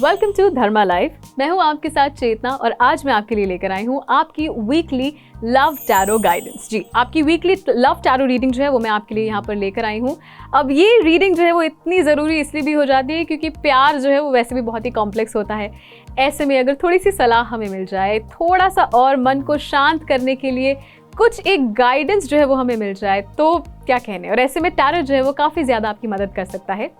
Welcome to Dharma life. मैं हूं आपके साथ चेतना और आज मैं आपके लिए लेकर आई हूं आपकी वीकली लव टैरो गाइडेंस। जी, आपकी वीकली लव टैरो रीडिंग जो है वो मैं आपके लिए यहाँ पर लेकर आई हूँ। अब ये रीडिंग जो है वो इतनी ज़रूरी इसलिए भी हो जाती है क्योंकि प्यार जो है वो वैसे भी बहुत ही कॉम्प्लेक्स होता है। ऐसे में अगर थोड़ी सी सलाह हमें मिल जाए, थोड़ा सा और मन को शांत करने के लिए कुछ एक गाइडेंस जो है वो हमें मिल जाए तो क्या कहने। और ऐसे में टैरो जो है वो काफ़ी ज़्यादा आपकी मदद कर सकता है।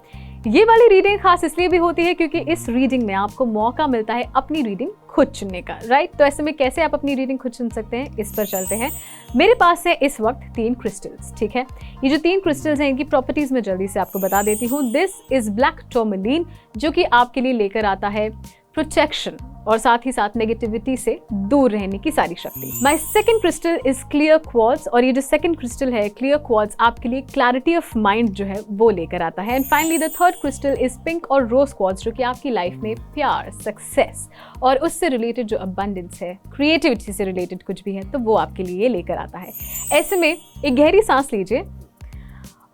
ये वाली रीडिंग खास इसलिए भी होती है क्योंकि इस रीडिंग में आपको मौका मिलता है अपनी रीडिंग खुद चुनने का, राइट। तो ऐसे में कैसे आप अपनी रीडिंग खुद चुन सकते हैं, इस पर चलते हैं। मेरे पास है इस वक्त 3 क्रिस्टल्स, ठीक है। ये जो 3 क्रिस्टल्स हैं इनकी प्रॉपर्टीज मैं जल्दी से आपको बता देती हूँ। दिस इज ब्लैक टूरमैलिन, जो कि आपके लिए लेकर आता है प्रोटेक्शन और साथ ही साथ नेगेटिविटी से दूर रहने की सारी शक्ति। My second crystal is clear quartz, और ये जो सेकंड क्रिस्टल है क्लियर क्वार्ट्ज आपके लिए क्लैरिटी ऑफ माइंड जो है वो लेकर आता है। And finally the third crystal is pink और रोज क्वार्ट्ज, जो कि आपकी लाइफ में प्यार, सक्सेस और उससे रिलेटेड जो अबंडेंस है, क्रिएटिविटी से रिलेटेड कुछ भी है तो वो आपके लिए लेकर आता है। ऐसे में एक गहरी सांस लीजिए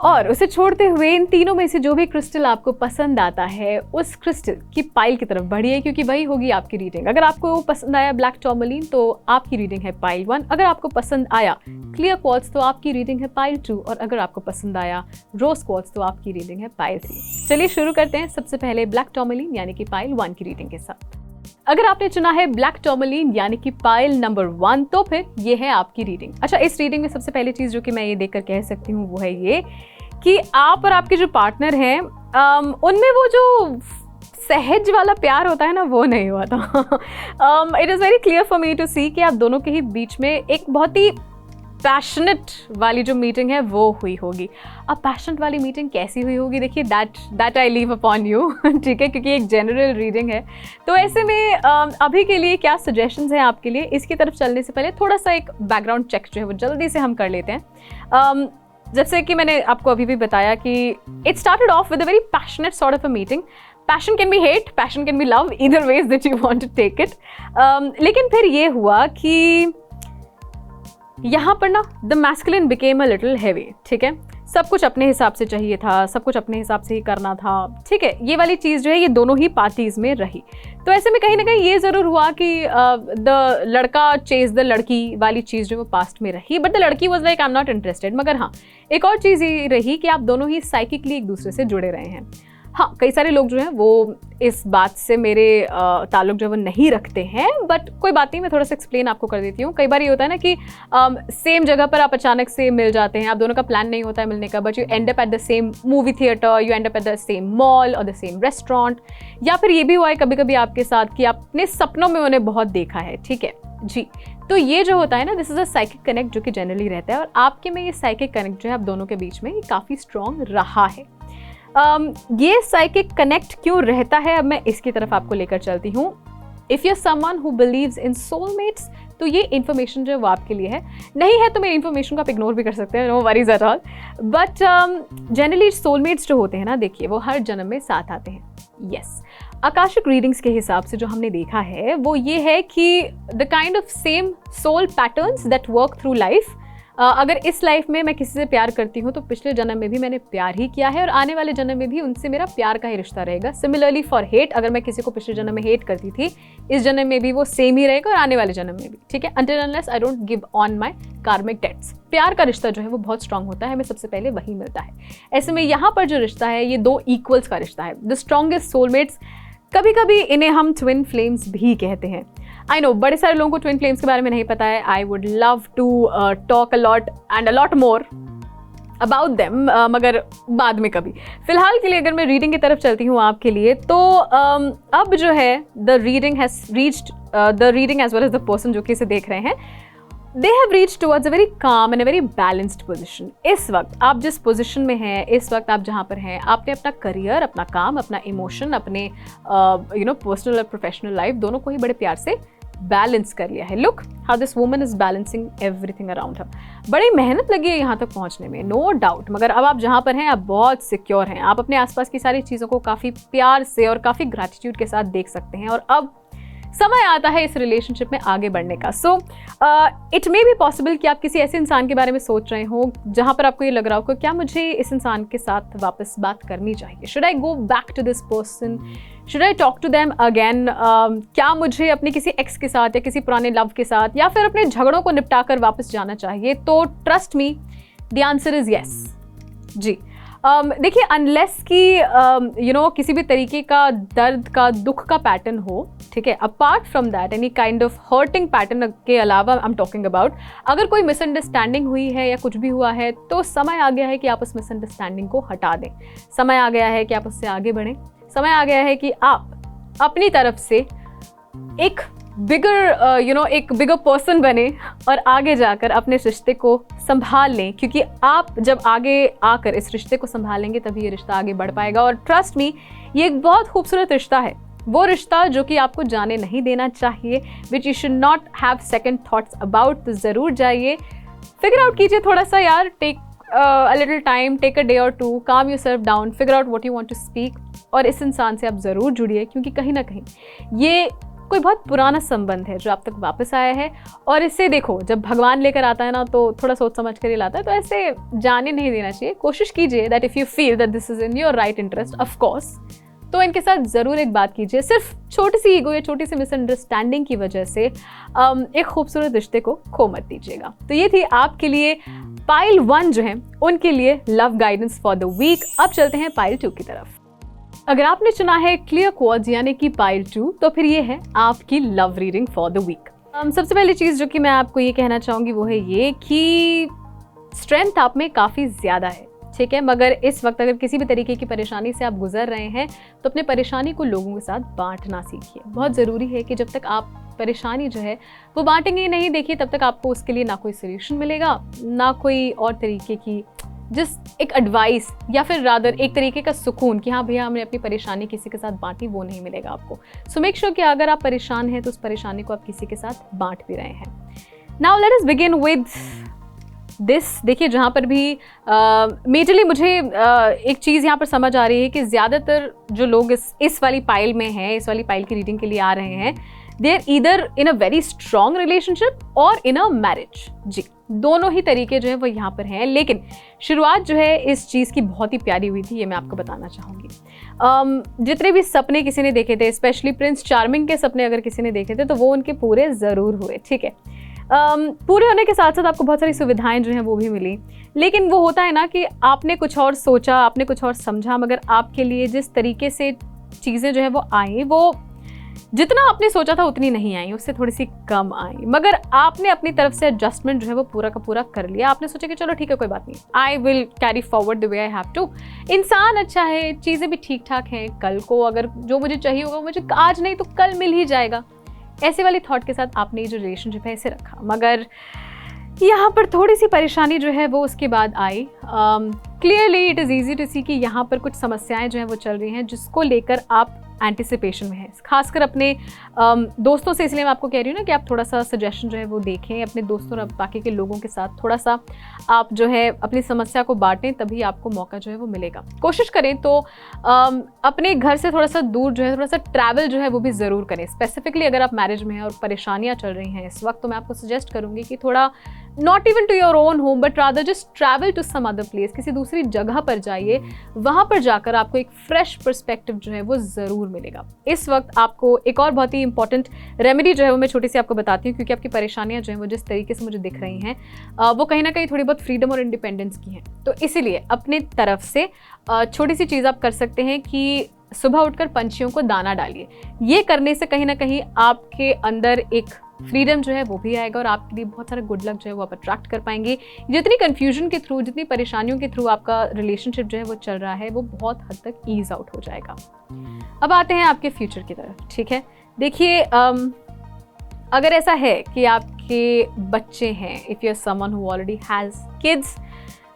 और उसे छोड़ते हुए इन तीनों में से जो भी क्रिस्टल आपको पसंद आता है उस क्रिस्टल की पाइल की तरफ बढ़िए, क्योंकि वही होगी आपकी रीडिंग। अगर आपको पसंद आया ब्लैक टूरमैलिन तो आपकी रीडिंग है पाइल 1, अगर आपको पसंद आया क्लियर क्वार्ट्ज तो आपकी रीडिंग है पाइल 2, और अगर आपको पसंद आया रोज क्वार्ट्ज तो आपकी रीडिंग है पाइल 3। चलिए शुरू करते हैं सबसे पहले ब्लैक टूरमैलिन यानी कि पाइल 1 की रीडिंग के साथ। अगर आपने चुना है ब्लैक टूरमैलिन यानी कि पाइल नंबर 1 तो फिर ये है आपकी रीडिंग। अच्छा, इस रीडिंग में सबसे पहली चीज जो कि मैं ये देखकर कह सकती हूँ वो है ये कि आप और आपके जो पार्टनर हैं उनमें वो जो सहज वाला प्यार होता है ना वो नहीं हुआ था। It is very clear for me to see कि आप दोनों के ही बीच में एक बहुत ही पैशनेट वाली जो मीटिंग है वो हुई होगी। अब पैशनेट वाली मीटिंग कैसी हुई होगी, देखिए that I leave upon you, ठीक है, क्योंकि एक जनरल रीडिंग है। तो ऐसे में अभी के लिए क्या सजेशंस हैं आपके लिए, इसकी तरफ चलने से पहले थोड़ा सा एक बैकग्राउंड चेक जो है वो जल्दी से हम कर लेते हैं। जैसे कि मैंने आपको अभी भी बताया कि it started off with a very passionate sort of a meeting. Passion can be hate, passion can be love, either ways that you want to take it. लेकिन फिर ये हुआ कि यहाँ पर ना the masculine became a little heavy, ठीक है। सब कुछ अपने हिसाब से चाहिए था, सब कुछ अपने हिसाब से ही करना था, ठीक है। ये वाली चीज़ जो है ये दोनों ही पार्टीज में रही। तो ऐसे में कहीं ना कहीं ये ज़रूर हुआ कि द लड़का चेज द लड़की वाली चीज़ जो वो पास्ट में रही, बट द लड़की was like I am not interested. मगर हाँ, एक और चीज़ ये रही कि आप दोनों ही साइकिकली एक दूसरे से जुड़े रहे हैं। हाँ, कई सारे लोग जो हैं वो इस बात से मेरे ताल्लुक जो है वो नहीं रखते हैं, बट कोई बात नहीं, मैं थोड़ा सा एक्सप्लेन आपको कर देती हूँ। कई बार ये होता है ना कि सेम जगह पर आप अचानक से मिल जाते हैं, आप दोनों का प्लान नहीं होता है मिलने का, but you and up at the same movie theatre, you and up at the same mall और द सेम रेस्टोरेंट। या फिर ये भी हुआ है कभी कभी आपके साथ कि आपने सपनों में उन्हें बहुत देखा है, ठीक है जी। तो ये जो होता है ना, this is a psychic connect जो कि जनरली रहता है, और आपके में ये साइकिक कनेक्ट जो है आप दोनों के बीच में ये काफ़ी स्ट्रॉन्ग रहा है। ये साइकिक कनेक्ट क्यों रहता है, अब मैं इसकी तरफ आपको लेकर चलती हूँ। If you are someone who believes in soulmates तो ये इन्फॉर्मेशन जो है वो आपके लिए है। नहीं है तो मेरी इन्फॉर्मेशन को आप इग्नोर भी कर सकते हैं, no worries at all. But generally soulmates जो होते हैं ना, देखिए वो हर जन्म में साथ आते हैं। यस, आकाशिक रीडिंग्स के हिसाब से जो हमने देखा है वो ये है कि the kind of same soul patterns that work through life. अगर इस लाइफ में मैं किसी से प्यार करती हूँ तो पिछले जन्म में भी मैंने प्यार ही किया है और आने वाले जन्म में भी उनसे मेरा प्यार का ही रिश्ता रहेगा। सिमिलरली फॉर हेट, अगर मैं किसी को पिछले जन्म में हेट करती थी, इस जन्म में भी वो सेम ही रहेगा और आने वाले जन्म में भी, ठीक है। Until unless I don't give on my कार्मिक डेट्स। प्यार का रिश्ता जो है वो बहुत स्ट्रांग होता है, हमें सबसे पहले वही मिलता है। ऐसे में यहाँ पर जो रिश्ता है ये 2 इक्वल्स का रिश्ता है, द स्ट्रॉन्गेस्ट सोलमेट्स। कभी कभी इन्हें हम ट्विन फ्लेम्स भी कहते हैं। आई नो बड़े सारे लोगों को ट्विन फ्लेम्स के बारे में नहीं पता है। I would love to talk a lot and a lot more about them, मगर बाद में कभी। फिलहाल के लिए अगर मैं रीडिंग की तरफ चलती हूँ आपके लिए तो अब जो है the reading has reached the reading as well as the person जो कि इसे देख रहे हैं, they have reached towards a very calm and a very balanced position। इस वक्त आप जिस पोजिशन में हैं, इस वक्त आप जहाँ पर हैं, आपने अपना करियर, अपना काम, अपना इमोशन, अपने पर्सनल और प्रोफेशनल लाइफ दोनों को ही बड़े प्यार से बैलेंस कर लिया है। Look how this woman is balancing everything around her. बड़ी मेहनत लगी है यहाँ तक पहुँचने में, नो डाउट, मगर अब आप जहाँ पर हैं आप बहुत सिक्योर हैं। आप अपने आसपास की सारी चीज़ों को काफ़ी प्यार से और काफ़ी ग्रैटिट्यूड के साथ देख सकते हैं। और अब समय आता है इस रिलेशनशिप में आगे बढ़ने का। So it may be possible कि आप किसी ऐसे इंसान के बारे में सोच रहे हो जहाँ पर आपको ये लग रहा हो कि क्या मुझे इस इंसान के साथ वापस बात करनी चाहिए, should I go back to this person, should I talk to them again, क्या मुझे अपने किसी एक्स के साथ या किसी पुराने लव के साथ या फिर अपने झगड़ों को निपटा कर वापस जाना चाहिए। तो trust me, the answer is yes जी। देखिए, अनलेस कि किसी भी तरीके का दर्द का, दुख का पैटर्न हो, ठीक है, apart from that any kind of hurting pattern के अलावा आई एम टॉकिंग अबाउट, अगर कोई मिसअंडरस्टैंडिंग हुई है या कुछ भी हुआ है तो समय आ गया है कि आप उस मिसअंडरस्टैंडिंग को हटा दें। समय आ गया है कि आप उससे आगे बढ़ें। समय आ गया है कि आप अपनी तरफ से एक बिगर पर्सन बने और आगे जाकर अपने रिश्ते को संभाल लें, क्योंकि आप जब आगे आकर इस रिश्ते को संभालेंगे तभी ये रिश्ता आगे बढ़ पाएगा। और ट्रस्ट मी, ये एक बहुत खूबसूरत रिश्ता है, वो रिश्ता जो कि आपको जाने नहीं देना चाहिए, which you should not have second thoughts about. तो ज़रूर जाइए, फिगर आउट कीजिए थोड़ा सा यार, take a little time, take a day or two, calm yourself down, figure out what you want to speak, और इस इंसान से आप ज़रूर जुड़िए, क्योंकि कहीं ना कहीं ये कोई बहुत पुराना संबंध है जो आप तक वापस आया है। और इससे देखो, जब भगवान लेकर आता है ना तो थोड़ा सोच समझ कर ही लाता है, तो ऐसे जाने नहीं देना चाहिए। कोशिश कीजिए that if you feel that this is in your right interest, of course, तो इनके साथ ज़रूर एक बात कीजिए। सिर्फ छोटी सी ईगो या छोटी सी मिसअंडरस्टैंडिंग की वजह से एक खूबसूरत रिश्ते को खो मत दीजिएगा। तो ये थी आपके लिए पाइल 1 जो है उनके लिए love guidance for the week. अब चलते हैं पाइल 2 की तरफ। अगर आपने चुना है क्लियर क्वार्ट्ज यानी कि पाइल 2, तो फिर ये है आपकी love reading for the week. सबसे पहली चीज़ जो कि मैं आपको ये कहना चाहूँगी वो है ये कि स्ट्रेंथ आप में काफ़ी ज़्यादा है, ठीक है, मगर इस वक्त अगर किसी भी तरीके की परेशानी से आप गुजर रहे हैं तो अपने परेशानी को लोगों के साथ बांटना सीखिए। बहुत ज़रूरी है कि जब तक आप परेशानी जो है वो बांटेंगे नहीं, देखिए, तब तक आपको उसके लिए ना कोई सोल्यूशन मिलेगा, ना कोई और तरीके की जिस एक एडवाइस या फिर रादर एक तरीके का सुकून कि हाँ भैया हमने अपनी परेशानी किसी के साथ बांटी, वो नहीं मिलेगा आपको। सो मेक श्योर कि अगर आप परेशान हैं तो उस परेशानी को आप किसी के साथ बांट भी रहे हैं। Now let us begin with this. देखिए, जहाँ पर भी मेजरली मुझे एक चीज़ यहाँ पर समझ आ रही है कि ज़्यादातर जो लोग इस वाली पाइल में हैं, इस वाली पाइल की रीडिंग के लिए आ रहे हैं, they are either in a very strong relationship और इन अ मैरिज। जी, दोनों ही तरीके जो है वो यहाँ पर हैं। लेकिन शुरुआत जो है इस चीज़ की बहुत ही प्यारी हुई थी, ये मैं आपको बताना चाहूँगी। जितने भी सपने किसी ने देखे थे, स्पेशली प्रिंस चार्मिंग के सपने अगर किसी ने देखे थे, तो वो उनके पूरे ज़रूर हुए, ठीक है। पूरे होने के साथ साथ आपको बहुत सारी सुविधाएं जो हैं वो भी मिली। लेकिन वो होता है ना कि आपने कुछ और सोचा, आपने कुछ और समझा, मगर आपके लिए जिस तरीके से चीज़ें जो है वो आई, वो जितना आपने सोचा था उतनी नहीं आई, उससे थोड़ी सी कम आई। मगर आपने अपनी तरफ से एडजस्टमेंट जो है वो पूरा का पूरा कर लिया। आपने सोचा कि चलो ठीक है, कोई बात नहीं, I will carry forward the way I have to. इंसान अच्छा है, चीज़ें भी ठीक ठाक हैं, कल को अगर जो मुझे चाहिए होगा मुझे आज नहीं तो कल मिल ही जाएगा। ऐसे वाली थॉट के साथ आपने ये जो रिलेशनशिप है इसे रखा। मगर यहाँ पर थोड़ी सी परेशानी जो है वो उसके बाद आई। Clearly it is easy to see कि यहाँ पर कुछ समस्याएं जो हैं वो चल रही हैं जिसको लेकर आप एंटिसिपेशन में है, खासकर अपने दोस्तों से। इसलिए मैं आपको कह रही हूँ ना कि आप थोड़ा सा सजेशन जो है वो देखें अपने दोस्तों और बाकी के लोगों के साथ, थोड़ा सा आप जो है अपनी समस्या को बांटें, तभी आपको मौका जो है वो मिलेगा। कोशिश करें तो अपने घर से थोड़ा सा दूर जो है, थोड़ा सा ट्रैवल जो है वो भी ज़रूर करें। स्पेसिफिकली अगर आप मैरिज में हैं और परेशानियाँ चल रही हैं इस वक्त, तो मैं आपको सजेस्ट करूँगी कि थोड़ा not even to your own home but rather just travel to some other place, किसी दूसरी जगह पर जाइए। वहाँ पर जाकर आपको एक फ्रेश पर्सपेक्टिव जो है वो ज़रूर मिलेगा। इस वक्त आपको एक और बहुत ही इंपॉर्टेंट रेमेडी जो है वो मैं छोटी सी आपको बताती हूँ, क्योंकि आपकी परेशानियाँ जो हैं वो जिस तरीके से मुझे दिख रही हैं वो कहीं ना कहीं थोड़ी बहुत फ्रीडम और इंडिपेंडेंस की हैं। तो इसीलिए अपनी तरफ से छोटी सी चीज़ आप कर सकते हैं कि सुबह उठकर पंछियों को दाना डालिए। ये करने से कहीं ना कहीं आपके अंदर एक फ्रीडम जो है वो भी आएगा और आपके लिए बहुत सारा गुड लक जो है वो आप अट्रैक्ट कर पाएंगे। जितनी कन्फ्यूजन के थ्रू, जितनी परेशानियों के थ्रू आपका रिलेशनशिप जो है वो चल रहा है, वो बहुत हद तक ईज आउट हो जाएगा। अब आते हैं आपके फ्यूचर की तरफ, ठीक है। देखिए, अगर ऐसा है कि आपके बच्चे हैं, if you are someone who already has kids,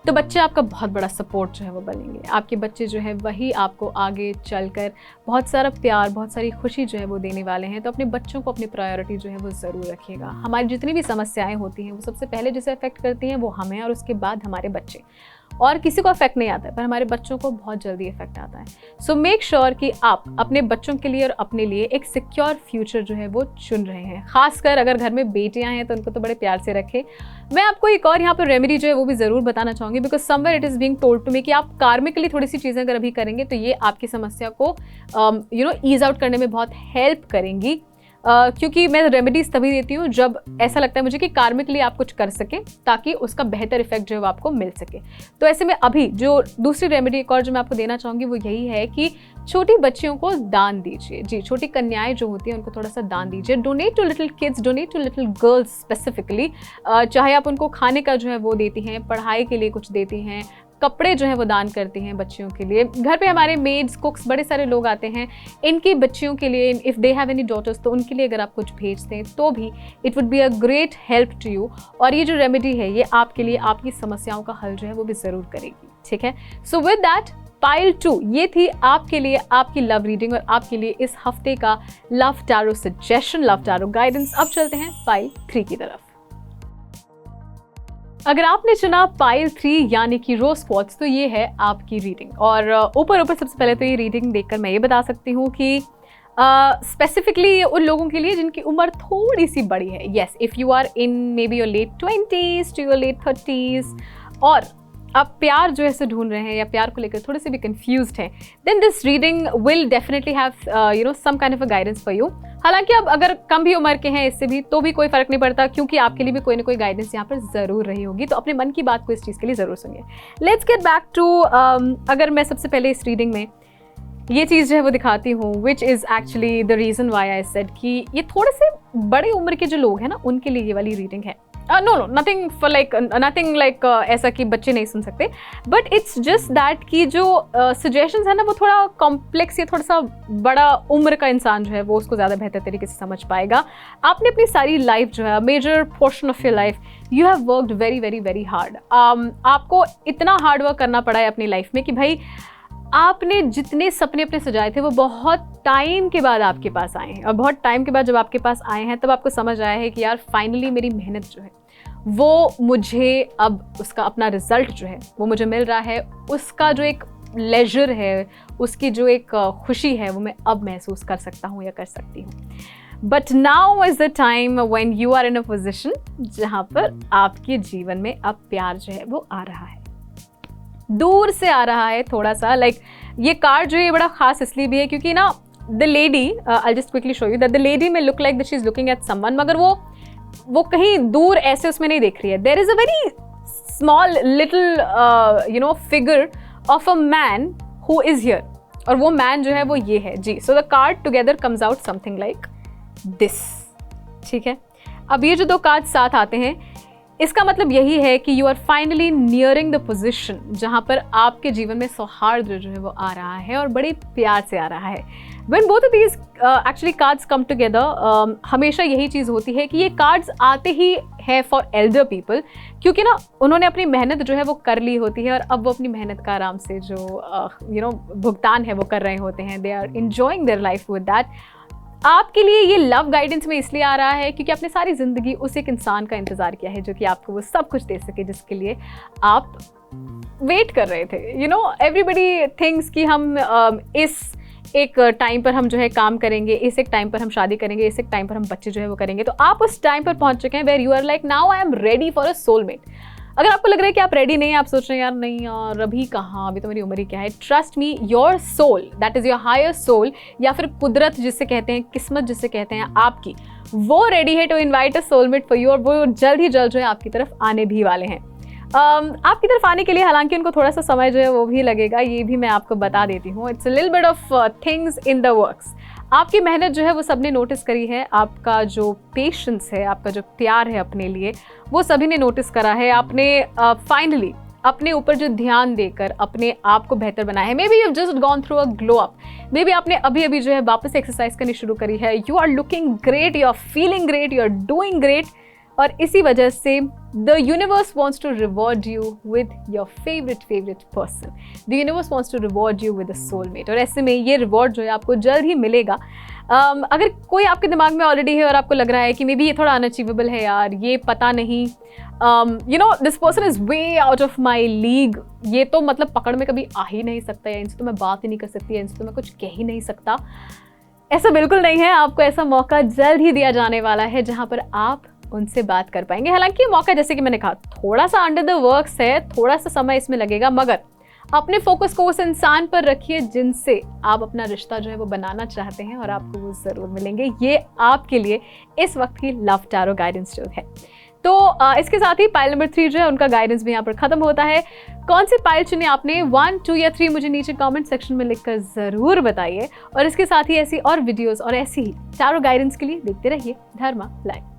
तो बच्चे आपका बहुत बड़ा सपोर्ट जो है वो बनेंगे। आपके बच्चे जो है वही आपको आगे चलकर बहुत सारा प्यार, बहुत सारी खुशी जो है वो देने वाले हैं। तो अपने बच्चों को अपनी प्रायोरिटी जो है वो ज़रूर रखिएगा। हमारी जितनी भी समस्याएं होती हैं वो सबसे पहले जिसे अफेक्ट करती हैं वो हमें और उसके बाद हमारे बच्चे। और किसी को इफेक्ट नहीं आता है, पर हमारे बच्चों को बहुत जल्दी इफेक्ट आता है। सो मेक श्योर कि आप अपने बच्चों के लिए और अपने लिए एक सिक्योर फ्यूचर जो है वो चुन रहे हैं। खासकर अगर घर में बेटियां हैं तो उनको तो बड़े प्यार से रखें। मैं आपको एक और यहाँ पर रेमेडी जो है वो भी ज़रूर बताना चाहूँगी, because somewhere it is being told to me कि आप कार्मिकली थोड़ी सी चीज़ें अगर अभी करेंगे तो ये आपकी समस्या को ईज आउट करने में बहुत हेल्प करेंगी। क्योंकि मैं रेमेडीज तभी देती हूँ जब ऐसा लगता है मुझे कि कार्मिक लिए आप कुछ कर सकें ताकि उसका बेहतर इफेक्ट जो है वो आपको मिल सके। तो ऐसे में अभी जो दूसरी रेमेडी एक और जो मैं आपको देना चाहूँगी वो यही है कि छोटी बच्चियों को दान दीजिए। जी, छोटी कन्याएं जो होती हैं उनको थोड़ा सा दान दीजिए। Donate to little kids, donate to little girls specifically. चाहे आप उनको खाने का जो है वो देती हैं, पढ़ाई के लिए कुछ देती हैं, कपड़े जो है वो दान करती हैं बच्चियों के लिए। घर पे हमारे मेड्स, कुक्स, बड़े सारे लोग आते हैं, इनकी बच्चियों के लिए if they have any daughters तो उनके लिए अगर आप कुछ भेज दें तो भी it would be a great help to you. और ये जो रेमेडी है ये आपके लिए आपकी समस्याओं का हल जो है वो भी ज़रूर करेगी। ठीक है, सो विद दैट पाइल 2 ये थी आपके लिए आपकी लव रीडिंग और आपके लिए इस हफ्ते का love tarot suggestion, love tarot guidance. अब चलते हैं पाइल 3 की तरफ। अगर आपने चुना पाइल 3 यानी कि रोज क्वार्ट्ज तो ये है आपकी रीडिंग। और ऊपर सबसे पहले तो ये रीडिंग देखकर मैं ये बता सकती हूँ कि स्पेसिफिकली उन लोगों के लिए जिनकी उम्र थोड़ी सी बड़ी है। Yes, if you are in maybe your late 20s to your late 30s और आप प्यार जो है ढूंढ रहे हैं या प्यार को लेकर थोड़े से भी कंफ्यूज्ड हैं, then this reading will definitely have some kind of a guidance for you. हालांकि अब अगर कम भी उम्र के हैं इससे भी तो भी कोई फर्क नहीं पड़ता, क्योंकि आपके लिए भी कोई ना कोई गाइडेंस यहाँ पर ज़रूर रही होगी। तो अपने मन की बात को इस चीज़ के लिए ज़रूर सुनिए। लेट्स गेट बैक टू अगर मैं सबसे पहले इस रीडिंग में ये चीज़ जो है वो दिखाती हूँ, which is actually the reason why I said कि ये थोड़े से बड़े उम्र के जो लोग हैं ना उनके लिए ये वाली रीडिंग है। No nothing for nothing like ऐसा कि बच्चे नहीं सुन सकते, बट इट्स जस्ट दैट कि जो सजेशंस है ना वो थोड़ा कॉम्प्लेक्स या थोड़ा सा बड़ा उम्र का इंसान जो है वो उसको ज़्यादा बेहतर तरीके से समझ पाएगा। आपने अपनी सारी लाइफ जो है, major portion of your life you have worked very very very hard. आपको इतना हार्ड वर्क करना पड़ा है अपनी लाइफ में कि भाई आपने जितने सपने अपने सजाए थे वो बहुत टाइम के बाद आपके पास आए हैं। और बहुत टाइम के बाद जब आपके पास आए हैं तब आपको समझ आया है कि यार फाइनली मेरी मेहनत जो है वो मुझे अब उसका अपना रिजल्ट जो है वो मुझे मिल रहा है। उसका जो एक लेजर है, उसकी जो एक खुशी है वो मैं अब महसूस कर सकता हूँ या कर सकती हूँ। But now is the time when you are in a position जहाँ पर आपके जीवन में अब प्यार जो है वो आ रहा है, दूर से आ रहा है थोड़ा सा। लाइक ये कार्ड जो है बड़ा खास इसलिए भी है क्योंकि ना the lady, I just quickly show you that the lady में look like that she is looking at someone, मगर वो कहीं दूर ऐसे उसमें नहीं देख रही है। There is a very small little figure of a man who is here, और वो मैन जो है वो ये है जी। So the card together comes out something like this. ठीक है, अब ये जो दो कार्ड साथ आते हैं इसका मतलब यही है कि you are finally nearing the position जहाँ पर आपके जीवन में सौहार्द जो है वो आ रहा है और बड़े प्यार से आ रहा है। When both of these actually cards come together, हमेशा यही चीज़ होती है कि ये कार्ड्स आते ही है फॉर एल्डर पीपल, क्योंकि ना उन्होंने अपनी मेहनत जो है वो कर ली होती है और अब वो अपनी मेहनत का आराम से जो भुगतान है वो कर रहे होते हैं। They are enjoying their life with that. आपके लिए ये लव गाइडेंस में इसलिए आ रहा है क्योंकि आपने सारी ज़िंदगी उस एक इंसान का इंतज़ार किया है जो कि आपको वो सब कुछ दे सके जिसके लिए आप वेट कर रहे थे। एवरीबडी थिंक्स कि हम इस एक टाइम पर हम जो है काम करेंगे, इस एक टाइम पर हम शादी करेंगे, इस एक टाइम पर हम बच्चे जो है वो करेंगे। तो आप उस टाइम पर पहुंच चुके हैं where you are like now I am ready for a soulmate. अगर आपको लग रहा है कि आप रेडी नहीं हैं, आप सोच रहे हैं यार नहीं यार अभी कहाँ, अभी तो मेरी उम्र ही क्या है, trust me, your soul, that is your higher soul, या फिर कुदरत जिसे कहते हैं, किस्मत जिसे कहते हैं आपकी, वो रेडी है to invite a soulmate for you, और वो जल्द ही जल्द जो है आपकी तरफ आने भी वाले हैं। आपकी तरफ आने के लिए हालांकि उनको थोड़ा सा समय जो है वो भी लगेगा, ये भी मैं आपको बता देती हूँ। It's a little bit of things in the works. आपकी मेहनत जो है वो सबने नोटिस करी है, आपका जो पेशेंस है, आपका जो प्यार है अपने लिए, वो सभी ने नोटिस करा है। आपने फाइनली अपने ऊपर जो ध्यान देकर अपने आप को बेहतर बनाया है। May be you just gone through a glow up, may be आपने अभी अभी जो है वापस एक्सरसाइज करनी शुरू करी है। You are looking great, you are feeling great, you are doing great, और इसी वजह से the universe wants to reward you with your favourite person. The universe wants to reward you with a soulmate, और ऐसे में ये reward जो है आपको जल्द ही मिलेगा। अगर कोई आपके दिमाग में ऑलरेडी है और आपको लग रहा है कि मे बी ये थोड़ा अनअचीवेबल है यार, ये पता नहीं you know this person is way out of my league, ये तो मतलब पकड़ में कभी आ ही नहीं सकता, या इनसे तो मैं बात ही नहीं कर सकती, या इनसे तो मैं कुछ कह ही नहीं सकता। ऐसा बिल्कुल नहीं है। आपको ऐसा मौका जल्द ही दिया जाने वाला है जहां पर आप उनसे बात कर पाएंगे। हालांकि ये मौका, जैसे कि मैंने कहा, थोड़ा सा अंडर द वर्क्स है, थोड़ा सा समय इसमें लगेगा, मगर अपने फोकस को उस इंसान पर रखिए जिनसे आप अपना रिश्ता जो है वो बनाना चाहते हैं, और आपको वो जरूर मिलेंगे। ये आपके लिए इस वक्त की लव टैरो गाइडेंस जो है। तो इसके साथ ही पाइल नंबर 3 जो है उनका गाइडेंस भी यहाँ पर खत्म होता है। कौन सी पाइल चुनी आपने, 1, 2 या 3, मुझे नीचे कमेंट सेक्शन में लिखकर जरूर बताइए। और इसके साथ ही ऐसी और वीडियोस और ऐसी ही टैरो गाइडेंस के लिए देखते रहिए धर्मा लाइव।